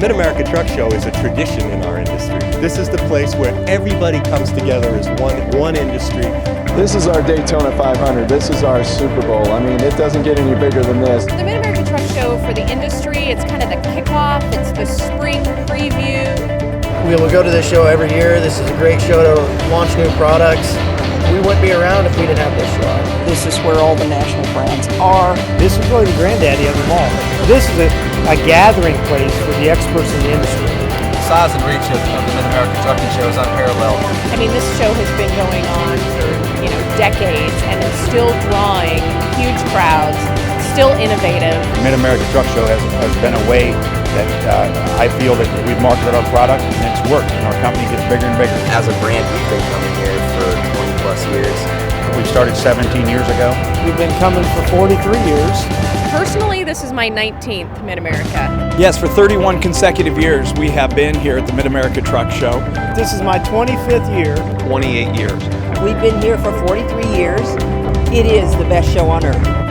Mid-America Truck Show is a tradition in our industry. This is the place where everybody comes together as one industry. This is our Daytona 500. This is our Super Bowl. I mean, it doesn't get any bigger than this. The Mid-America Truck Show for the industry, it's kind of the kickoff, it's the spring preview. We will go to this show every year. This is a great show to launch new products. We wouldn't be around if we didn't have this show. This is where all the national brands are. This is really the granddaddy of them all. This is a gathering place for the experts in the industry. The size and reach of the Mid-America Trucking Show is unparalleled. I mean, this show has been going on for, decades, and it's still drawing huge crowds, still innovative. The Mid-America Truck Show has been a way that I feel that we've marketed our product and it's worked, and our company gets bigger and bigger. As a brand, we've been coming here for 20 plus years. We started 17 years ago. We've been coming for 43 years. Personally, this is my 19th Mid-America. Yes, for 31 consecutive years we have been here at the Mid-America Truck Show. This is my 25th year. 28 years. We've been here for 43 years. It is the best show on earth.